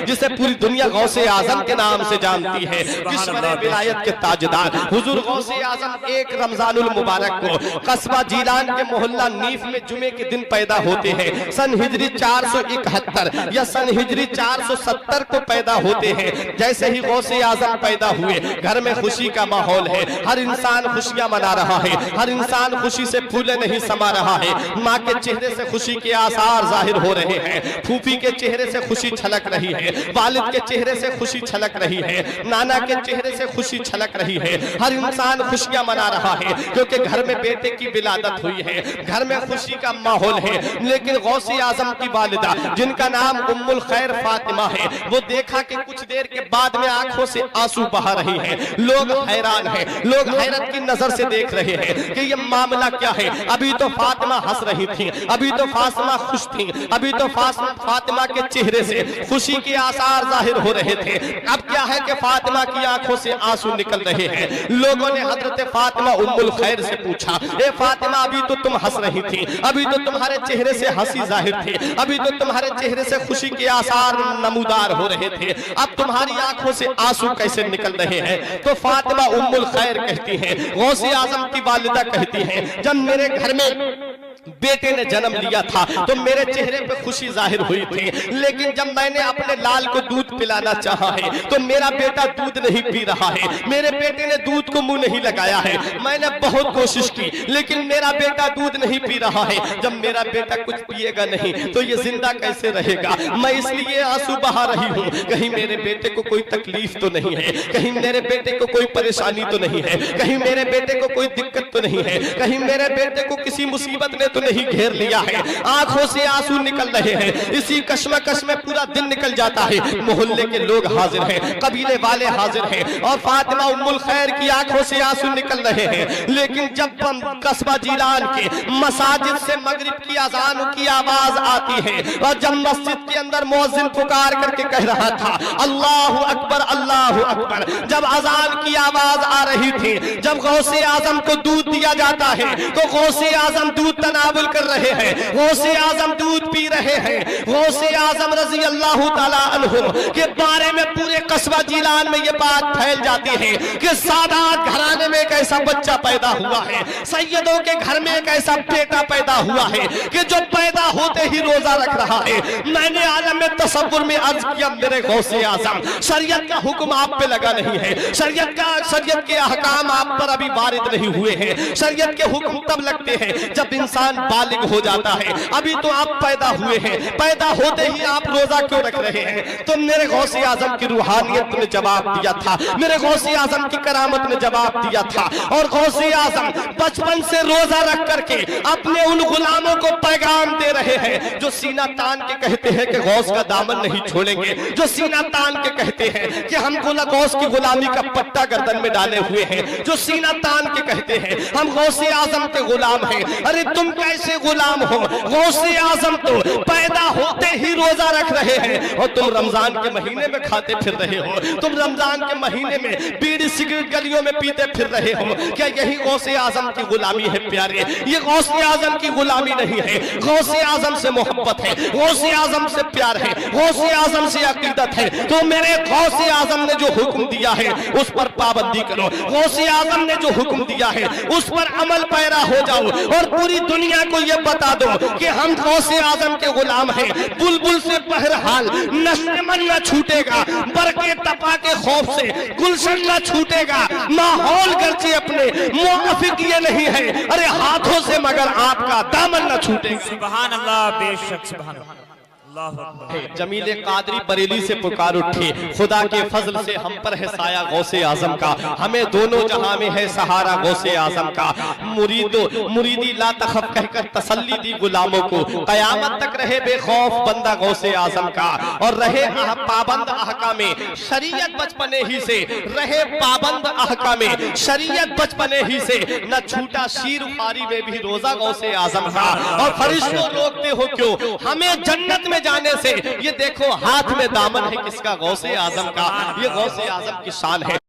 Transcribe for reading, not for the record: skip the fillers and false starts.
जिसे पूरी दुनिया गौसे आजम के नाम से जानती है, किस्मत विलायत के ताजदार हुजूर गौसे आजम एक रमजानुल मुबारक को कस्बा जीलान के मोहल्ला नीफ में जुमे के दिन पैदा होते हैं। सन हिजरी 471 या सन हिजरी 470 को पैदा होते हैं। जैसे ही गौसे आजम पैदा हुए, घर में खुशी का माहौल है, हर इंसान खुशियां मना रहा है, हर इंसान खुशी से फूले नहीं समा रहा है। माँ के चेहरे से खुशी के आसार जाहिर हो रहे हैं, फूफी के चेहरे से खुशी छलक रही है, वालिद के चेहरे से खुशी छलक रही है, नाना के चेहरे से खुशी छलक रही है। हर इंसान खुशियां मना रहा है क्योंकि घर में बेटे की विलादत हुई है, घर में खुशी का माहौल है। लेकिन गौसे आजम की वालिदा जिनका नाम उम्मुल खैर फातिमा है, वो देखा कि कुछ देर के बाद में आंखों से आंसू बहा रही है। लोग हैरान हैं, लोग हैरत की नजर से देख रहे हैं कि ये मामला क्या है। अभी तो फातिमा हंस रही थी, अभी तो फातिमा खुश थी, अभी तो फातिमा के चेहरे से खुशी के आसार जाहिर हो रहे थे। अब क्या है कि फातिमा की आंखों से आंसू निकल रहे हैं। लोगों ने हजरत फातिमा उम्मुल खैर से पूछा, ए फातिमा अभी तो तुम हंस रही थी, अभी तो तुम्हारे चेहरे से हंसी जाहिर थी, अभी तो तुम्हारे चेहरे से खुशी के आसार नमूदार हो रहे थे, अब तुम्हारी आंखों से आंसू कैसे निकल रहे हैं। तो फातिमा उम्मुल खैर कहती हैं, गौसे आजम की वालिदा कहती हैं, जब मेरे घर में बेटे ने जन्म लिया था तो मेरे चेहरे पे खुशी जाहिर हुई थी, लेकिन जब मैंने अपने लाल को दूध पिलाना चाहा है तो मेरा बेटा दूध नहीं पी रहा है, मेरे बेटे ने दूध को मुंह नहीं लगाया है। मैंने बहुत कोशिश की लेकिन मेरा बेटा दूध नहीं पी रहा है। जब मेरा बेटा कुछ पिएगा नहीं तो ये जिंदा कैसे रहेगा। मैं इसलिए आंसू बहा रही हूँ, कहीं मेरे बेटे को कोई तकलीफ तो नहीं है, कहीं मेरे बेटे को कोई परेशानी तो नहीं है, कहीं मेरे बेटे को कोई दिक्कत तो नहीं है, कहीं मेरे बेटे को किसी मुसीबत ने तो नहीं घेर लिया है। आंखों से आंसू निकल रहे हैं, इसी कश्मकश में पूरा दिन निकल जाता है। मोहल्ले के लोग हाजिर हैं, कबीले वाले हाजिर हैं और फातिमा उम्मुल खैर की आंखों से आंसू निकल रहे हैं। लेकिन जब कस्बा जीलान के मसाजिद से मगरिब की अजान की आवाज आती है और जब मस्जिद के अंदर मुअज्जिन पुकार करके कह रहा था अल्लाहु अकबर अल्लाहु अकबर, जब अजान की आवाज आ रही थी, जब गौसे आजम को दूध दिया जाता है तो गौसे आजम दूध तनावुल कर रहे हैं, गौसे आजम दूध पी रहे हैं। गौसे आजम रजी अल्लाह ताला अन्हु के बारे में पूरे कस्बा जीलान में ये बात फैल जाती है कि सादात घराने में एक ऐसा बच्चा पैदा हुआ है, सैयदों के घर में एक ऐसा बेटा पैदा हुआ है कि जो पैदा होते ही रोजा रख रहा है। मैंने आलम में तसव्वुर में अर्ज किया, मेरे गौसे आजम शरीयत का हुक्म आप पे लगा नहीं है, शरीयत के अहकाम आप पर अभी वारिद नहीं हुए हैं। शरीयत के हुक्म तब लगते हैं जब इंसान बालिग हो जाता है। अभी तो आप पैदा हुए हैं, पैदा होते ही आप रोजा क्यों रख रहे हैं। तो मेरे गौसे आजम की रूहानियत ने जवाब दिया था, मेरे गौसे आजम की करामत ने जवाब दिया था। और गौसे आजम बचपन से रोजा रख करके अपने उन गुलामों को पैगाम दे रहे हैं जो सीना तान के कहते हैं कि गौस का दामन नहीं छोड़ेंगे, जो सीना तान के कहते हैं कि हम गौस की गुलामी का पट्टा गर्दन में डाले हुए हैं, जो सीना तान के कहते हैं हम गौसे आजम के गुलाम हैं। अरे तुम कैसे गुलाम हो, गौसे आजम तो पैदा होते ही रोजा रख रहे हैं और तुम रमजान के महीने में खाते फिर रहे हो, तुम रमजान के महीने में बीड़ी सिगरेट गलियों में पीते फिर रहे हो। क्या यही गौसे आजम की गुलामी है प्यारे? ये गौसे आजम की गुलामी नहीं है, गौसे आजम से मोहब्बत है, गौसे आजम से प्यार है, गौसे आजम से अकीदत है। तो मेरे गौसे आजम ने जो हुक्म दिया है उस पर पाबंदी करो, गौसे आजम ने जो हुक्म दिया है उस पर अमल पैरा हो जाओ और पूरी दुनिया को ये बता दो कि हम गौसे आजम के गुलाम हैं। बुलबुल से बहरहाल नस्ल न छूटेगा, बरके तपा के खौफ से गुलशन न छूटेगा। माहौल गर्चे अपने मुआफिक ये नहीं है, अरे हाथों से मगर आपका दामन न छूटेगा। सुभान अल्लाह, बेशक सुभान अल्लाह। जमीले कादरी बरेली से पुकार उठे, खुदा के फजल से हम पर है साया गौसे आजम का, हमें दोनों जहां में है सहारा गौसे आजम का। मुरीदी ला तखफ कहकर तसल्ली दी गुलामों को, कयामत तक रहे बेखौफ बंदा गौसे आजम का और रहे पाबंद अहकामे शरीयत बचपने ही से, रहे पाबंद अहकामे शरीयत बचपने ही से। न छूटा शीर फारी में भी रोजा गौसे आजम का। और फरिश्तों रोकते हो क्यों हमें जन्नत में जाने से, ये देखो हाथ में दामन है किसका? गौसे आजम का। ये गौसे आजम की शान है।